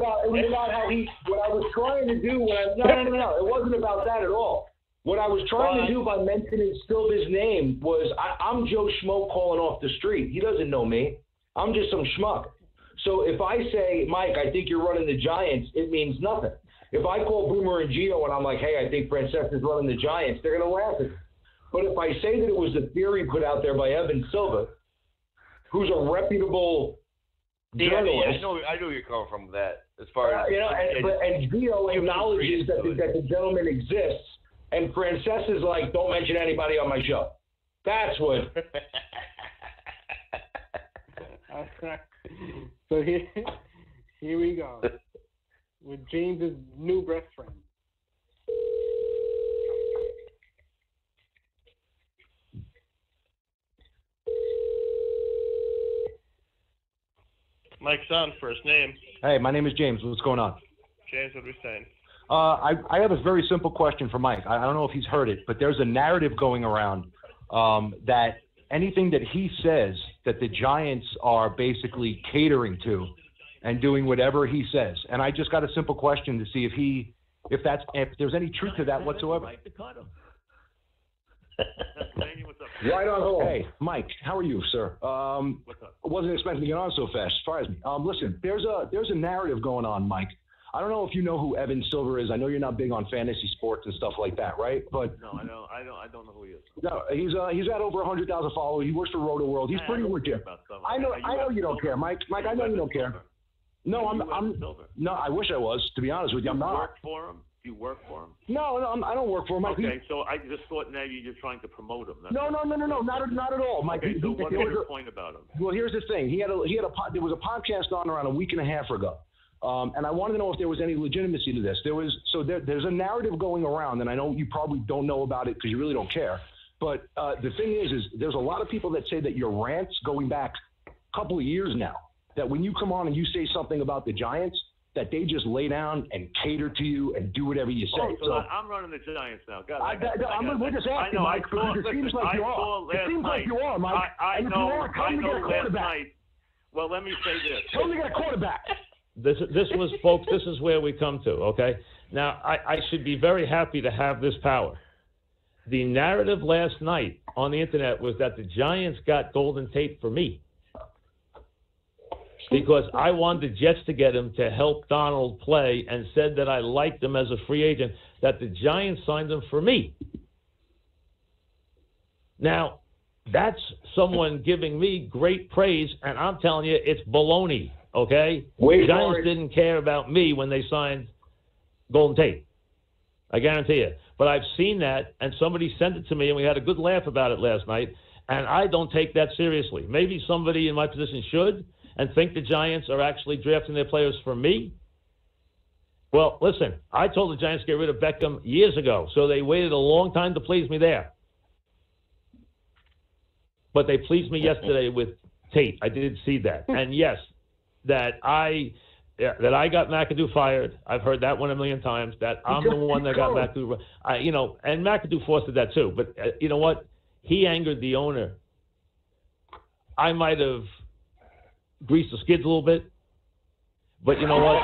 about how what I was trying to do. No. It wasn't about that at all. What I was trying to do by mentioning Silva's name was I'm Joe Schmo calling off the street. He doesn't know me. I'm just some schmuck. So if I say, Mike, I think you're running the Giants, it means nothing. If I call Boomer and Gio and I'm like, hey, I think Francesca's running the Giants, they're going to laugh at me. But if I say that it was a theory put out there by Evan Silva, who's a reputable journalist. I know where you're coming from with that. As far as and Gio acknowledges that the gentleman exists, and Francesca's like, don't mention anybody on my show. That's what. So here we go with James's new best friend. Mike's on, first name. Hey, my name is James. What's going on? James, what are we saying? I have a very simple question for Mike. I don't know if he's heard it, but there's a narrative going around that anything that he says that the Giants are basically catering to and doing whatever he says. And I just got a simple question to see if there's any truth to that whatsoever. Right on hold. Hey, Mike, how are you, sir? What's up? Wasn't expecting to get on so fast. Surprised me. Listen, there's a narrative going on, Mike. I don't know if you know who Evan Silver is. I know you're not big on fantasy sports and stuff like that, right? But no, I don't know who he is. No, he's got over 100,000 followers. He works for Roto World. He's pretty legit. I know you don't care, Mike. Mike, I know you don't care. No, No, I wish I was. To be honest with you, I'm not. You work for him? You work for him? No, I don't work for him. Mike. Okay, so I just thought now you're just trying to promote him. No, not at all, Mike. Okay, so what's your point about him? Well, here's the thing. There was a podcast on around a week and a half ago. And I wanted to know if there was any legitimacy to this. There's a narrative going around, and I know you probably don't know about it because you really don't care. But the thing is there's a lot of people that say that your rants going back a couple of years now, that when you come on and you say something about the Giants, that they just lay down and cater to you and do whatever you say. So I'm running the Giants now. We're just asking, Mike, because it seems like you are. It seems like you are, Mike. I know last night. Well, let me say this. Tell me to get a quarterback. This was, folks, this is where we come to, okay? Now, I should be very happy to have this power. The narrative last night on the internet was that the Giants got Golden Tate for me because I wanted the Jets to get him to help Donald play and said that I liked him as a free agent, that the Giants signed him for me. Now, that's someone giving me great praise, and I'm telling you, it's baloney. Okay? The Giants didn't care about me when they signed Golden Tate. I guarantee you. But I've seen that, and somebody sent it to me, and we had a good laugh about it last night, and I don't take that seriously. Maybe somebody in my position should and think the Giants are actually drafting their players for me. Well, listen, I told the Giants to get rid of Beckham years ago, so they waited a long time to please me there. But they pleased me yesterday with Tate. I did see that. And yes, that I got McAdoo fired. I've heard that one a million times. That I'm the one that got McAdoo. And McAdoo fostered that too. But you know what? He angered the owner. I might have greased the skids a little bit, but you know what?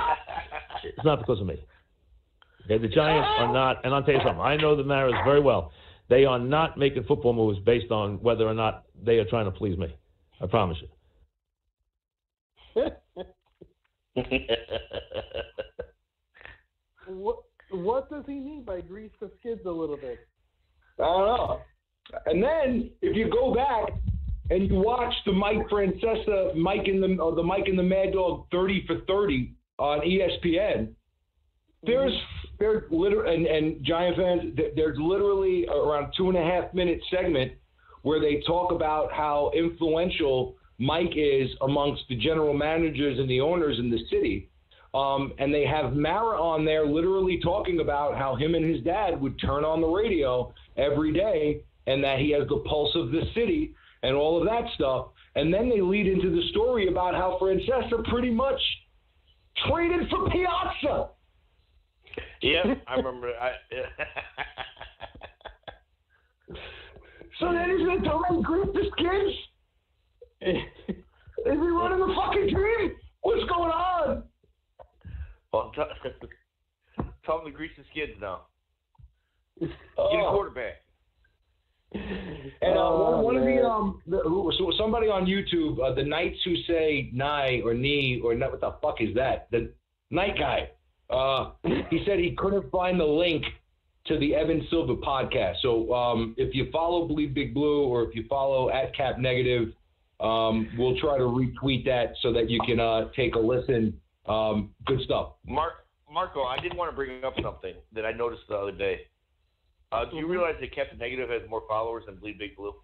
It's not because of me. Okay, the Giants are not. And I'll tell you something. I know the Maras very well. They are not making football moves based on whether or not they are trying to please me. I promise you. What does he mean by grease the skids a little bit? I don't know. And then if you go back and you watch the Mike Francesa, Mike and the Mad Dog 30 for 30 on ESPN, there's literally, and Giant fans, there's literally around 2.5 minute segment where they talk about how influential Mike is amongst the general managers and the owners in the city. And they have Mara on there literally talking about how him and his dad would turn on the radio every day and that he has the pulse of the city and all of that stuff. And then they lead into the story about how Francesa pretty much traded for Piazza. Yeah, I remember. So then isn't it Dwayne Grease the Skids? Is he running the fucking team? What's going on? Well, tell him to grease the skids now. Get a quarterback. And one of somebody on YouTube, the Knights who say nigh or knee or what the fuck is that? The night guy. He said he couldn't find the link to the Evan Silva podcast. So if you follow Bleed Big Blue or if you follow @CapNegative, we'll try to retweet that so that you can take a listen. Good stuff. Marco, I did want to bring up something that I noticed the other day. Do you realize that Captain Negative has more followers than Bleed Big Blue?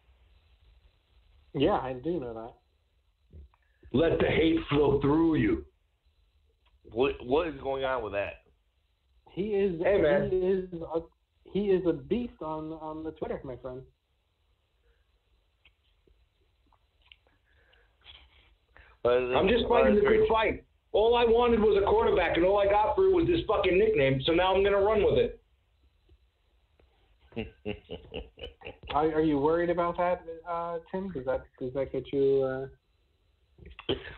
Yeah, I do know that. Let the hate flow through you. What is going on with that? He is. Hey, man. He is a beast on the Twitter, my friend. I'm just fighting the good fight. All I wanted was a quarterback, and all I got for it was this fucking nickname. So now I'm going to run with it. Are you worried about that, Tim? Does that get you?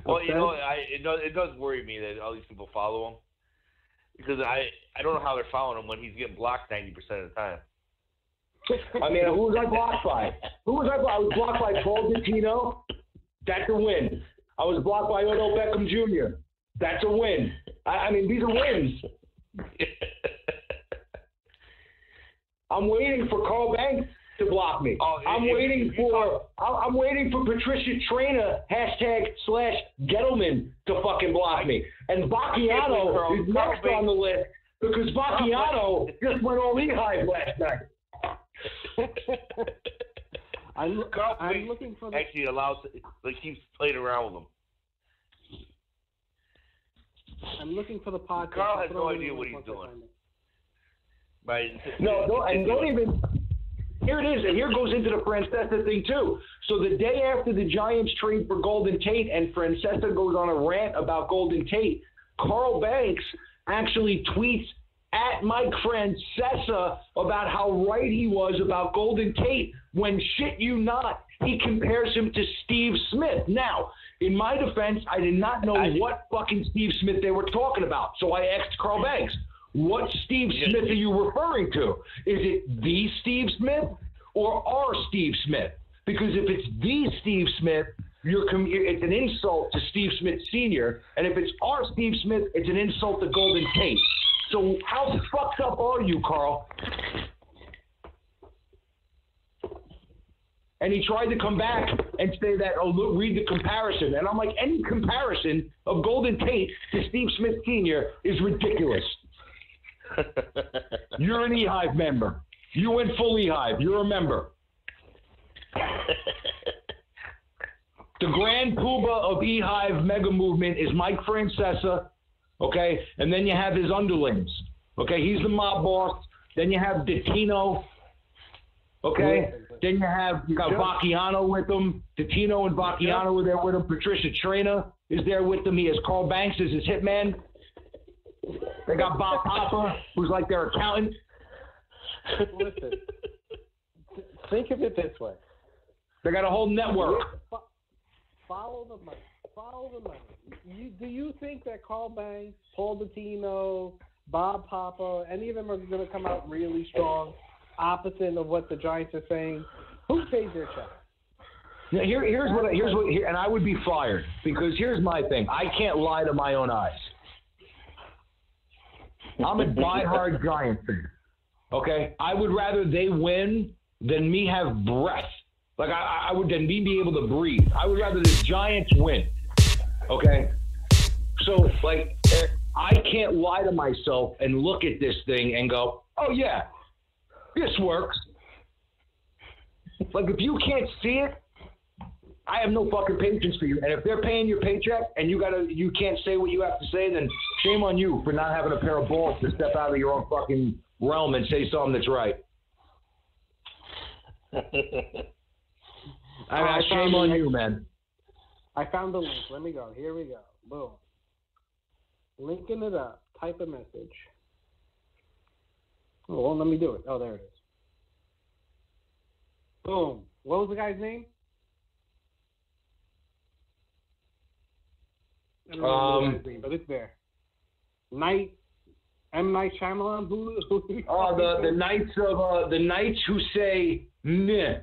Well, you know, it does worry me that all these people follow him because I don't know how they're following him when he's getting blocked 90% of the time. I mean, who was I blocked by? I was blocked by Paul Dottino. That's a win. I was blocked by Odell Beckham Jr. That's a win. I mean, these are wins. I'm waiting for Carl Banks to block me. I'm waiting for Patricia Traina #/Gettleman to fucking block me. And Bacchiano is next on the list because Bacchiano just went all Lehigh last night. I'm looking for actually allows keeps playing around with him. I'm looking for the podcast. Carl has no idea what he's doing. Don't even. Here it is, and here goes into the Francesa thing too. So the day after the Giants trade for Golden Tate, and Francesa goes on a rant about Golden Tate, Carl Banks actually tweets at Mike Francesa about how right he was about Golden Tate. When shit you not, he compares him to Steve Smith. Now, in my defense, I did not know what fucking Steve Smith they were talking about, so I asked Carl Banks. What Steve Smith are you referring to? Is it the Steve Smith or our Steve Smith? Because if it's the Steve Smith, it's an insult to Steve Smith Sr., and if it's our Steve Smith, it's an insult to Golden Tate. So how fucked up are you, Carl? And he tried to come back and say that, look, read the comparison. And I'm like, any comparison of Golden Tate to Steve Smith Sr. is ridiculous. You're an eHive member. You went full eHive. You're a member. The grand poobah of eHive mega movement is Mike Francesa, okay? And then you have his underlings, okay? He's the mob boss. Then you have Dottino, okay? Then you got Bacchiano with him. Dottino and Bacchiano are there with him. Patricia Traina is there with them. He has Carl Banks as his hitman. They got Bob Papa, who's like their accountant. Listen, think of it this way. They got a whole network. Follow the money. Follow the money. Do you think that Carl Banks, Paul Dottino, Bob Papa, any of them are going to come out really strong, opposite of what the Giants are saying? Who pays their check? Now, here's what, and I would be fired because here's my thing. I can't lie to my own eyes. I'm a diehard Giant fan. Okay, I would rather they win than me have breath. Like, I would than me be able to breathe. I would rather the Giants win. Okay? So, like, I can't lie to myself and look at this thing and go, oh, yeah, this works. Like, if you can't see it, I have no fucking patience for you. And if they're paying your paycheck and you can't say what you have to say, then shame on you for not having a pair of balls to step out of your own fucking realm and say something that's right. Shame on you, man. I found the link. Let me go. Here we go. Boom. Linking it up. Type a message. Oh, well, let me do it. Oh, there it is. Boom. What was the guy's name? I don't know the guy's name, but it's there. M. Night Shyamalan. Who the Knights who say "neh."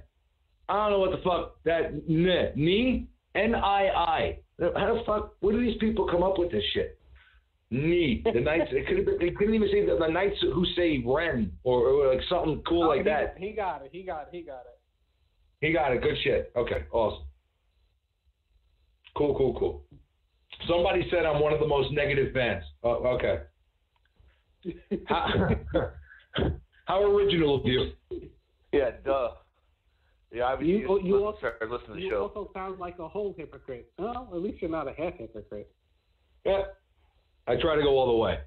I don't know what the fuck that "neh" Ni N-I-I. How the fuck? Where do these people come up with this shit? Ni. The Knights. They couldn't even say the Knights who say Ren or like something cool like that. He got it. He got it. Good shit. Okay. Awesome. Cool. Somebody said I'm one of the most negative fans. Oh, okay. How original of you. Yeah, duh. Yeah, you also listen to the show. Also sound like a whole hypocrite. Well, at least you're not a half hypocrite. Yeah. I try to go all the way.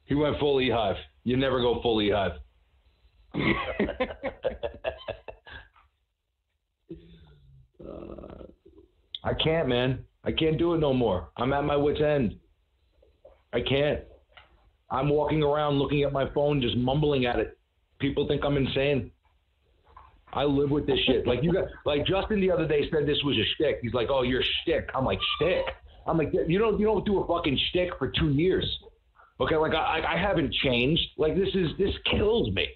He went full E-Hive. You never go full E-Hive. I can't, man. I can't do it no more. I'm at my wit's end. I can't. I'm walking around looking at my phone, just mumbling at it. People think I'm insane. I live with this shit. Like Justin the other day said this was a shtick. He's like, "Oh, you're shtick." I'm like, "Shtick." I'm like, "You don't do a fucking shtick for 2 years." Okay, like I haven't changed. Like this kills me.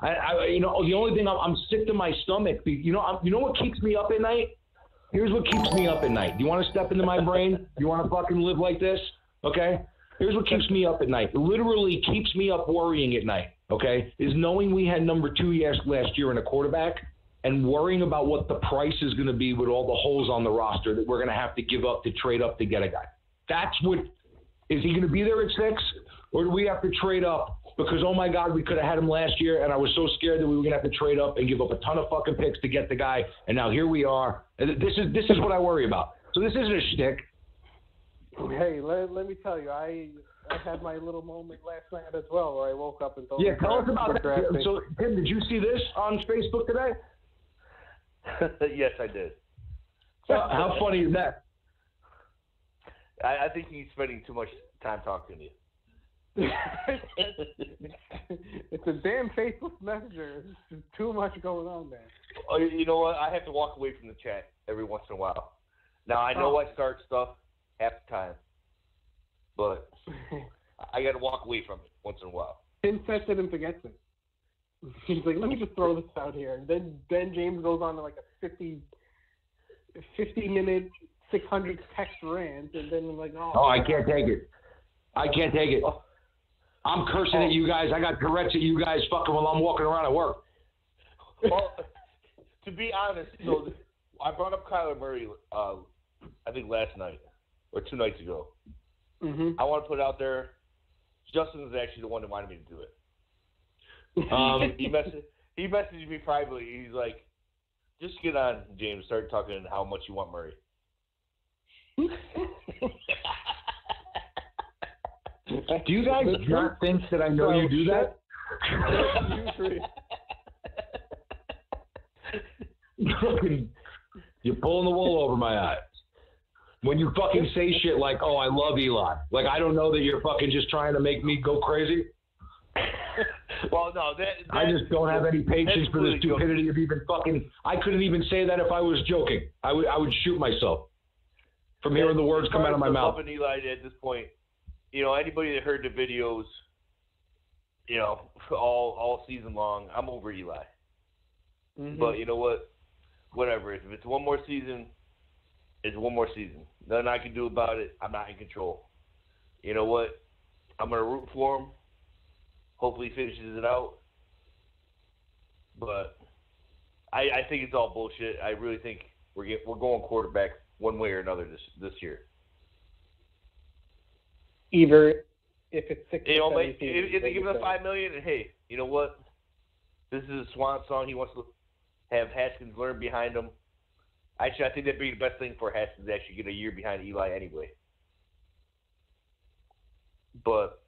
The only thing I'm sick to my stomach. You know what keeps me up at night? Here's what keeps me up at night. Do you want to step into my brain? You want to fucking live like this? Okay? Here's what keeps me up at night. It literally keeps me up worrying at night, okay, is knowing we had number 2 last year in a quarterback and worrying about what the price is going to be with all the holes on the roster that we're going to have to give up to trade up to get a guy. That's what – is he going to be there at 6? Or do we have to trade up because, oh, my God, we could have had him last year, and I was so scared that we were going to have to trade up and give up a ton of fucking picks to get the guy, and now here we are. And this is what I worry about. So this isn't a shtick. Hey, let me tell you, I had my little moment last night as well where I woke up and told Yeah, tell us about that. So, Tim, did you see this on Facebook today? Yes, I did. How funny is that? I think he's spending too much time talking to you. It's a damn Facebook Messenger. There's too much going on there. Oh, you know what? I have to walk away from the chat every once in a while. Now, I know I start stuff half the time, but I got to walk away from it once in a while. Tim sets it and forgets it. He's like, let me just throw this out here. And then James goes on to like a 50-minute, 600 text rant, and then I'm like, oh, I can't take it. I can't take it. I'm cursing at you guys. I got Tourette's at you guys fucking while I'm walking around at work. Well, to be honest, so I brought up Kyler Murray, I think last night or 2 nights ago. Mm-hmm. I want to put it out there. Justin is actually the one that wanted me to do it. He messaged me privately. He's like, just get on, James, start talking how much you want Murray. Do you guys not think that I know you do that? You're pulling the wool over my eyes. When you fucking say shit like, oh, I love Eli. Like, I don't know that you're fucking just trying to make me go crazy. Well, no, I just don't have any patience for the stupidity of even fucking. I couldn't even say that if I was joking. I would shoot myself from hearing the words come out of my mouth. Loving Eli at this point, anybody that heard the videos, all season long, I'm over Eli. Mm-hmm. But you know what? Whatever. If it's one more season, it's one more season. Nothing I can do about it. I'm not in control. You know what? I'm going to root for him. Hopefully he finishes it out. But I think it's all bullshit. I really think we're going quarterback one way or another this year. Either if it's 6 if they give him the $5 million, and hey, you know what? This is a swan song. He wants to have Haskins learn behind him. Actually, I think that'd be the best thing for Haskins to actually get a year behind Eli anyway. But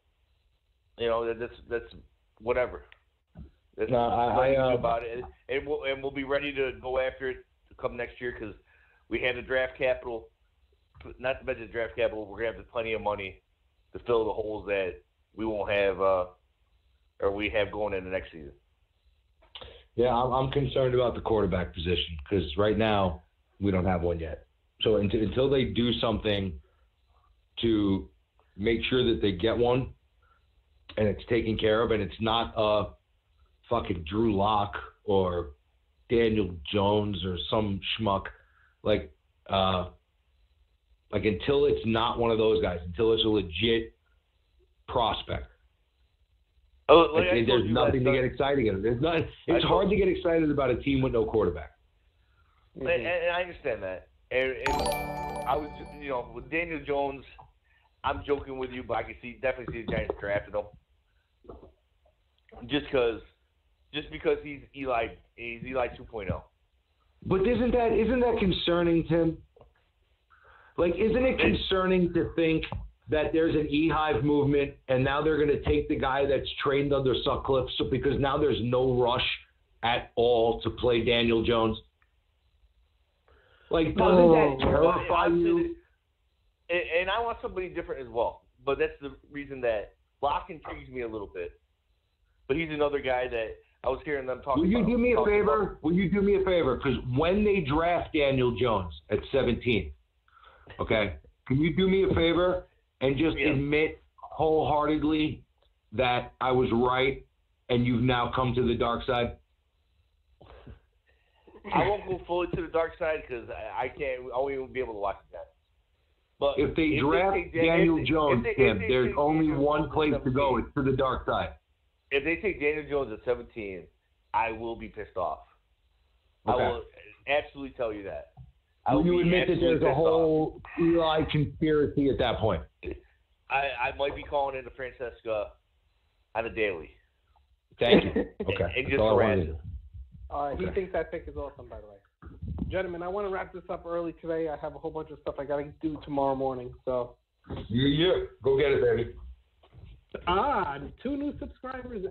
that's whatever. There's nothing to do about it, and we'll be ready to go after it come next year because we have the draft capital. Not to mention the draft capital, we're gonna have plenty of money to fill the holes that we won't have, or we have going in the next season. Yeah, I'm concerned about the quarterback position because right now we don't have one yet. So until they do something to make sure that they get one and it's taken care of and it's not a fucking Drew Lock or Daniel Jones or some schmuck, like until it's not one of those guys, until it's a legit prospect. There's nothing to get excited about. It's hard to get excited about a team with no quarterback. And I understand that. And I was, with Daniel Jones, I'm joking with you, but I can definitely see the Giants drafting him. Just because he's Eli 2.0. But isn't that concerning, Tim? Like, isn't it concerning to think that there's an E-Hive movement and now they're going to take the guy that's trained under Sutcliffe because now there's no rush at all to play Daniel Jones? Like, doesn't that terrify you? And I want somebody different as well. But that's the reason that Locke intrigues me a little bit. But he's another guy that I was hearing them talking about. Will you do me a favor? Will you do me a favor? Because when they draft Daniel Jones at 17, okay, can you do me a favor and just admit wholeheartedly that I was right and you've now come to the dark side? I won't go fully to the dark side because I won't even be able to watch that. But if they draft Daniel Jones, Tim, there's only one place to go. It's to the dark side. If they take Daniel Jones at 17, I will be pissed off. Okay. I will absolutely tell you that. Will you admit that there's a whole Eli conspiracy at that point? I might be calling into Francesca on a daily. Thank you. Okay. And just harass him. He thinks that pick is awesome, by the way. Gentlemen, I want to wrap this up early today. I have a whole bunch of stuff I got to do tomorrow morning. So. Yeah. Go get it, baby. 2 new subscribers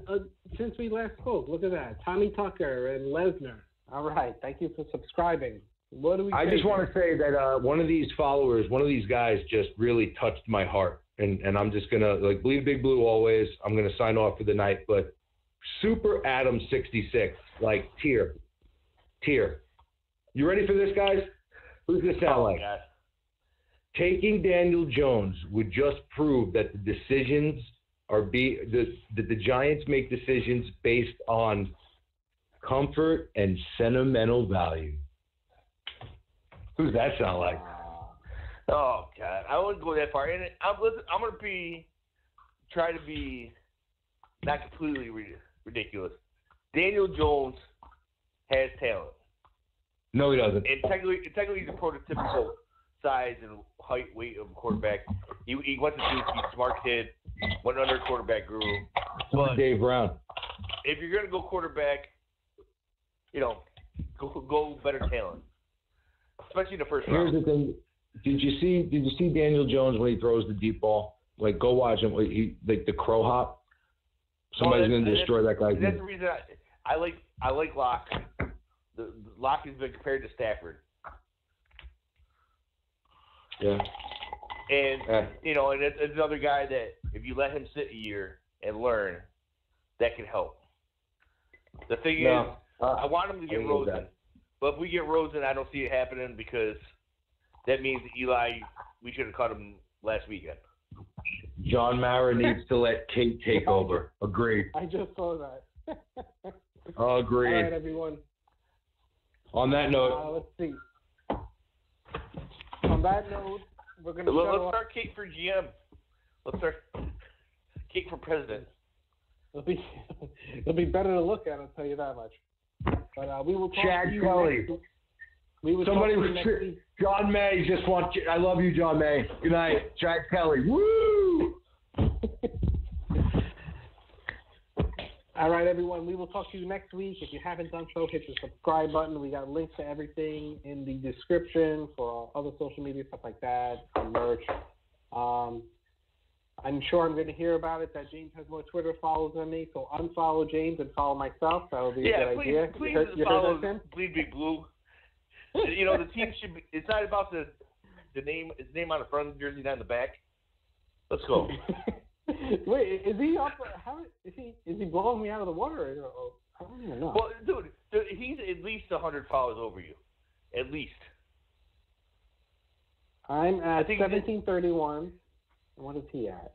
since we last spoke. Look at that. Tommy Tucker and Lesnar. All right. Thank you for subscribing. What do we? I just want to say that one of these followers, one of these guys just really touched my heart. And I'm just going to, like, Bleed Big Blue always. I'm going to sign off for the night. But Super Adam 66, like, tear. You ready for this, guys? Who's this sound like? God. Taking Daniel Jones would just prove that the decisions that the Giants make decisions based on comfort and sentimental value. Who's that sound like? Oh God, I wouldn't go that far. And I'm gonna try to be not completely ridiculous. Daniel Jones has talent. No, he doesn't. And technically, he's a prototypical size and height, weight of a quarterback. He went to Duke. He's a smart kid. Went under quarterback guru. But Dave Brown. If you're gonna go quarterback, go better talent, especially in the first round. Here's the thing. Did you see Daniel Jones when he throws the deep ball? Like, go watch him. Like the crow hop. Somebody's going to destroy that guy's That's game. the reason I like Locke. The Locke has been compared to Stafford. Yeah. And and it's another guy that if you let him sit a year and learn, that can help. The thing is, I want him to get Rosen, but if we get Rosen, I don't see it happening because that means that Eli, we should have cut him last weekend. John Mara needs to let Kate take over. Agreed. I just saw that. Agreed. All right, everyone. On that note. Let's see. On that note, we're going to Let's start Kate for GM. Let's start. Cake for president. It'll be better to look at. I'll tell you that much. But we will talk Chad to you Kelly. next week. We will Somebody talk to was you next week. John May just wants you. I love you, John May. Good night, Chad Kelly. Woo! All right, everyone. We will talk to you next week. If you haven't done so, hit the subscribe button. We got links to everything in the description for other social media, stuff like that, merch. I'm sure I'm going to hear about it that James has more Twitter follows than me, so unfollow James and follow myself. That would be a good idea. Please you follow heard that, Tim? Bleedbigblue. You know, the team should be. It's not about the name. His name on the front of the jersey, not in the back. Let's go. Wait, is he up? How is he? Is he blowing me out of the water? Or, I don't even know. Well, dude, he's at least 100 followers over you, at least. I'm at 1731. What is he at?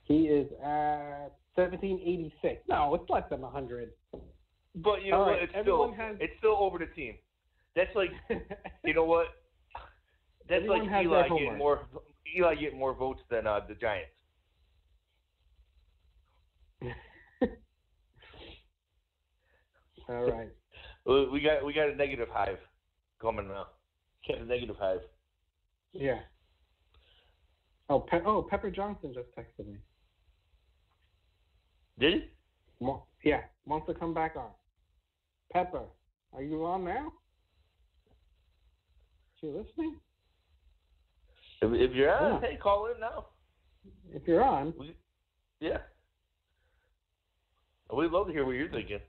He is at 1786. No, it's less than 100. But you know what? Right. It's still over the team. That's like, you know what? That's like Eli getting more votes than the Giants. All right. We got a negative hive coming now. Got a negative hive. Yeah. Pepper Johnson just texted me. Did he? Yeah, wants to come back on. Pepper, are you on now? Is you listening? If you're on, hey, call in now. If you're on. Yeah. We'd love to hear what you're thinking.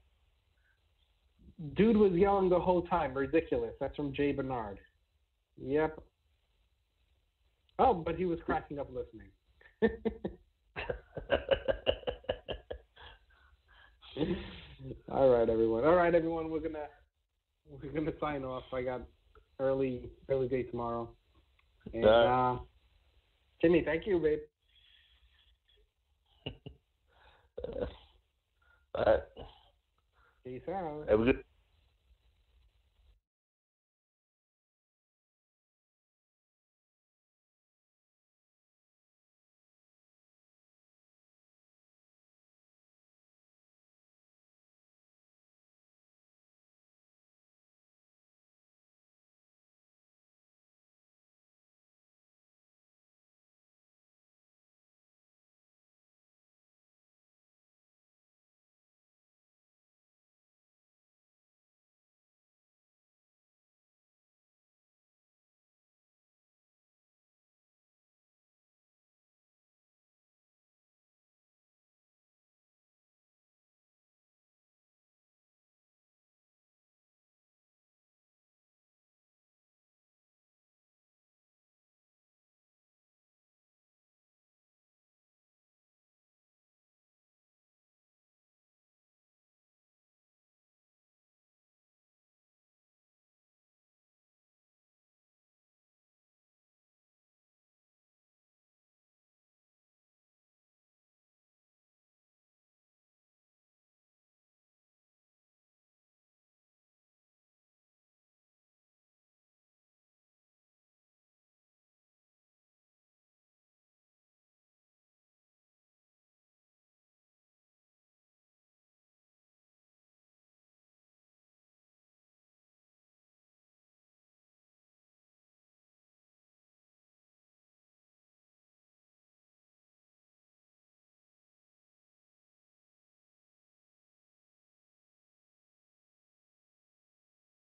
Dude was yelling the whole time. Ridiculous. That's from Jay Bernard. Yep. Oh, but he was cracking up listening. All right, everyone. We're gonna sign off. I got early day tomorrow. And Jimmy, thank you, babe. All right. Peace out. Have a good.